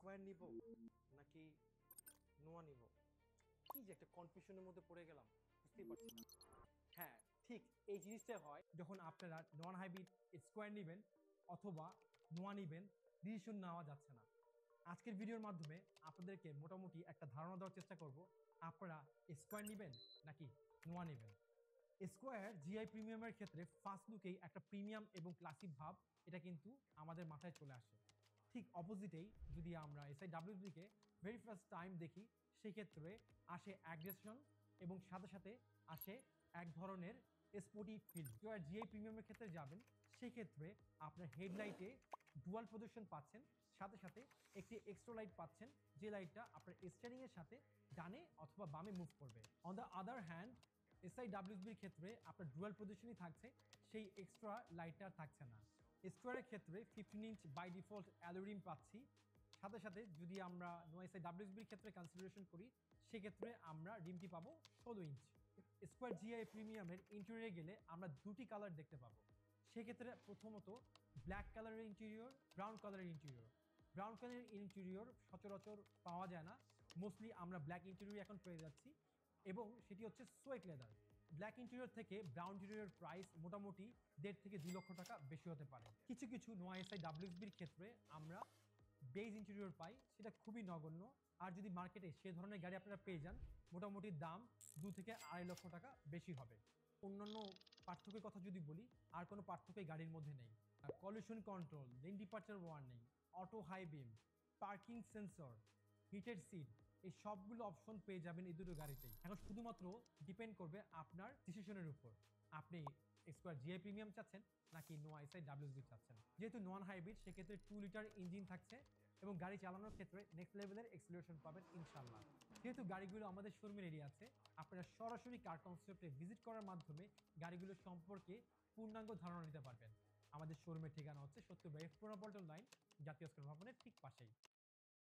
Square নিব নাকি নোয়া নিব, কি যে একটা কনফিউশনের মধ্যে পড়ে গেলাম, বুঝতেই পারছি না। হ্যাঁ, ঠিক এই জিনিসটাই হয় যখন আপনারা নন হাইব্রিড স্কোয়ার নেবেন অথবা নোয়া নেবেন, ডিসিশন নেওয়া যাচ্ছে না। আজকের ভিডিওর মাধ্যমে আপনাদেরকে মোটামুটি একটা ধারণা দেওয়ার চেষ্টা করব, আপনারা স্কোয়ার নেবেন নাকি নোয়া নেবেন। স্কোয়ার জিআই প্রিমিয়ামের ক্ষেত্রে ফার্স্ট লুকেই একটা প্রিমিয়াম এবং ক্লাসিক ভাব এটা কিন্তু আমাদের মাথায় চলে আসে। ঠিক অপোজিটেই যদি আমরা এসআই ডাব্লিউবিকে ভেরি ফার্স্ট টাইম দেখি, সেক্ষেত্রে আসে অ্যাগ্রেশন এবং সাথে সাথে আসে এক ধরনের স্পোর্টি ফিল। কেউ আর জিআই প্রিমিয়ামের ক্ষেত্রে যাবেন, সেক্ষেত্রে আপনার হেডলাইটে ডুয়াল প্রজেকশন পাচ্ছেন, সাথে সাথে একটি এক্সট্রা লাইট পাচ্ছেন, যে লাইটটা আপনার স্টিয়ারিং এর সাথে ডানে অথবা বামে মুভ করবে। On the other hand SI ডাব্লিউবির ক্ষেত্রে আপনার ডুয়াল পজিশনই থাকছে, সেই এক্সট্রা লাইটটা থাকছে না। স্কোয়ারের ক্ষেত্রে 15 ইঞ্চ বাই ডিফল্ট অ্যালুরিম পাচ্ছি, সাথে সাথে যদি আমরা নো এসআই ডাব্লিউবির ক্ষেত্রে কনসিডারেশন করি, সেক্ষেত্রে আমরা রিমটি পাবো 16 ইঞ্চ। স্কোয়ার জিআই প্রিমিয়ামের ইন্টেরিয়রে গেলে আমরা দুটি কালার দেখতে পাবো। সেক্ষেত্রে প্রথমত ব্ল্যাক কালারের ইন্টেরিয়র, ব্রাউন কালারের ইন্টেরিয়র। ব্রাউন কালারের ইন্টেরিয়র সচরাচর পাওয়া যায় না, মোস্টলি আমরা ব্ল্যাক ইন্টেরিয়র এখন পেয়ে যাচ্ছি, এবং সেটি হচ্ছে সোয়েক লেদার। ব্ল্যাক ইন্টেরিয়র থেকে ব্রাউন ইন্টেরিয়র প্রাইস মোটামুটি 1.5 থেকে 2 লক্ষ টাকা বেশি হতে পারে। কিছু কিছু নোয়া এসআই ডাব্লিউবির ক্ষেত্রে আমরা বেজ ইন্টেরিয়র পাই, সেটা খুবই নগণ্য। আর যদি মার্কেটে সে ধরনের গাড়ি আপনারা পেয়ে যান, মোটামুটি দাম 2 থেকে 2.5 লক্ষ টাকা বেশি হবে। অন্যান্য পার্থক্যের কথা যদি বলি, আর কোনো পার্থক্য গাড়ির মধ্যে নেই। Collision control, lane departure warning, auto high beam, parking sensor, heated seat, এই সবগুলো অপশন পেয়ে যাবেন এই দুটো গাড়িতেই। এখন শুধুমাত্র ডিপেন্ড করবে আপনার ডিসিশনের উপর, আপনি স্কোয়ার জিআই প্রিমিয়াম চাচ্ছেন নাকি নোয়া এসআই ডাব্লিউবি চাচ্ছেন। যেহেতু নন হাইব্রিড, সেক্ষেত্রে 2 লিটার ইঞ্জিন থাকছে এবং গাড়ি চালানোর ক্ষেত্রে নেক্সট লেভেলের এক্সিলারেশন পাবেন ইনশাল্লাহ। যেহেতু গাড়িগুলো আমাদের শোরুমের এরিয়া আছে, আপনারা সরাসরি কার কনসেপ্টে ভিজিট করার মাধ্যমে গাড়িগুলো সম্পর্কে পূর্ণাঙ্গ ধারণা নিতে পারবেন। আমাদের শোরুমের ঠিকানা হচ্ছে সত্যবাড়ি পুরাপল্টন লাইন, জাতীয় স্কয়ার ভবনের ঠিক পাশেই।